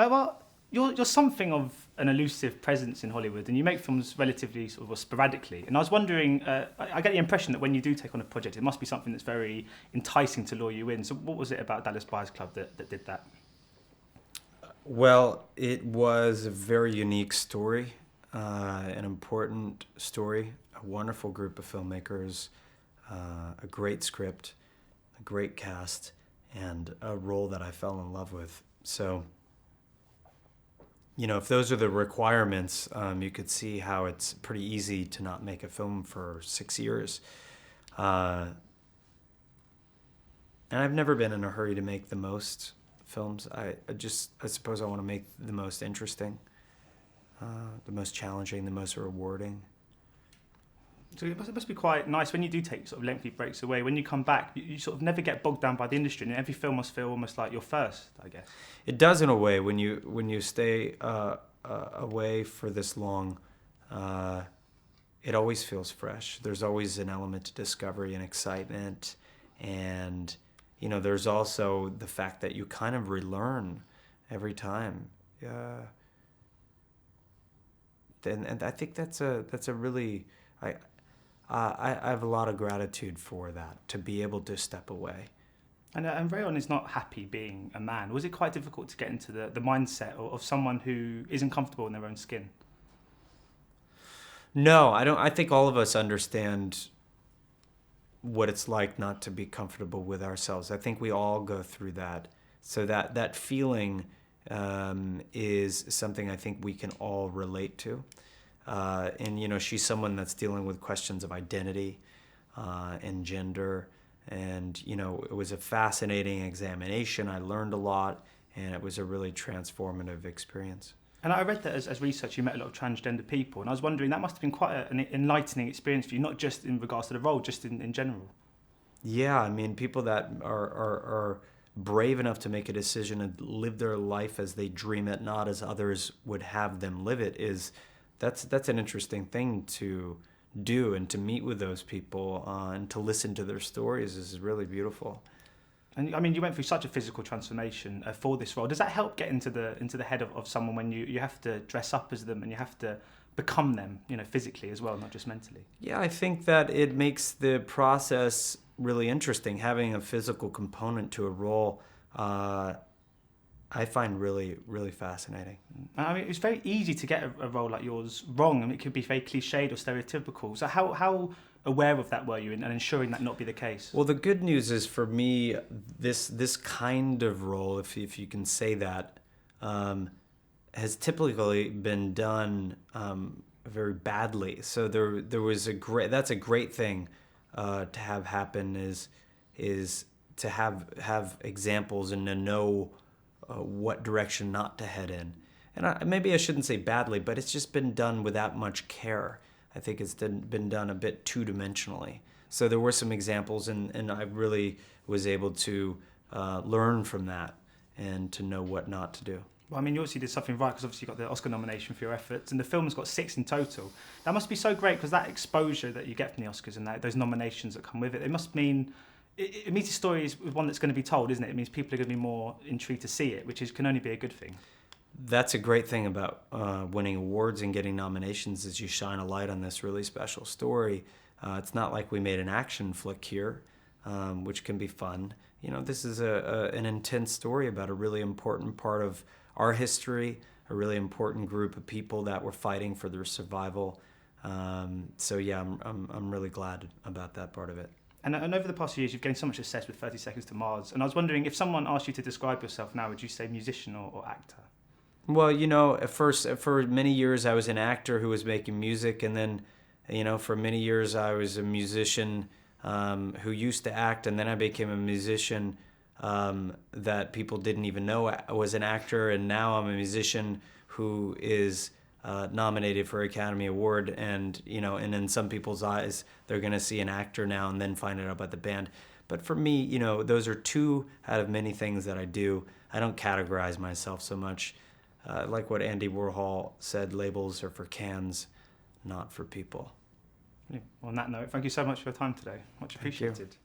Well, you're something of an elusive presence in Hollywood, and you make films relatively sort of sporadically. And I was wondering, I get the impression that when you do take on a project, it must be something that's very enticing to lure you in. So what was it about Dallas Buyers Club that did that? Well, it was a very unique story, an important story, a wonderful group of filmmakers, a great script, a great cast, and a role that I fell in love with. So, if those are the requirements, you could see how it's pretty easy to not make a film for 6 years. And I've never been in a hurry to make the most films. I suppose I want to make the most interesting, the most challenging, the most rewarding. So it must be quite nice when you do take sort of lengthy breaks away. When you come back, you sort of never get bogged down by the industry, and every film must feel almost like your first, I guess. It does in a way when you stay away for this long. It always feels fresh. There's always an element to discovery and excitement, and there's also the fact that you kind of relearn every time. And I think that's a really I have a lot of gratitude for that, to be able to step away. And Rayon is not happy being a man. Was it quite difficult to get into the mindset of someone who isn't comfortable in their own skin? No, I don't. I think all of us understand what it's like not to be comfortable with ourselves. I think we all go through that. So that feeling is something I think we can all relate to. And she's someone that's dealing with questions of identity and gender, and it was a fascinating examination. I learned a lot, and it was a really transformative experience. And I read that as research, you met a lot of transgender people, and I was wondering, that must have been quite an enlightening experience for you, not just in regards to the role, just in general. Yeah, I mean, people that are brave enough to make a decision and live their life as they dream it, not as others would have them live it, that's an interesting thing to do, and to meet with those people and to listen to their stories is really beautiful. And I mean, you went through such a physical transformation for this role. Does that help get into the head of someone when you have to dress up as them and you have to become them, physically as well, not just mentally? Yeah, I think that it makes the process really interesting. Having a physical component to a role, I find really, really fascinating. I mean, it's very easy to get a role like yours wrong. I mean, it could be very cliched or stereotypical. So how aware of that were you, and ensuring that not be the case? Well, the good news is for me, this kind of role, if you can say that, has typically been done very badly. So there was that's a great thing to have happen, is to have examples and to know what direction not to head in. And maybe I shouldn't say badly, but it's just been done without much care. I think it's been done a bit two-dimensionally. So there were some examples, and I really was able to learn from that and to know what not to do. Well, I mean, you obviously did something right, because obviously you got the Oscar nomination for your efforts, and the film's got 6 in total. That must be so great, because that exposure that you get from the Oscars and those nominations that come with it, it must mean... It means the story is one that's going to be told, isn't it? It means people are going to be more intrigued to see it, which can only be a good thing. That's a great thing about winning awards and getting nominations, is you shine a light on this really special story. It's not like we made an action flick here, which can be fun. This is an intense story about a really important part of our history, a really important group of people that were fighting for their survival. So yeah, I'm really glad about that part of it. And over the past few years, you've gained so much success with 30 Seconds to Mars. And I was wondering, if someone asked you to describe yourself now, would you say musician or actor? Well, at first, for many years, I was an actor who was making music. And then, for many years, I was a musician who used to act. And then I became a musician that people didn't even know I was an actor. And now I'm a musician who is... nominated for Academy Award, and in some people's eyes, they're going to see an actor now and then find out about the band. But for me, those are 2 out of many things that I do. I don't categorize myself so much. Like what Andy Warhol said, labels are for cans, not for people. Well, on that note, thank you so much for your time today. Much appreciated.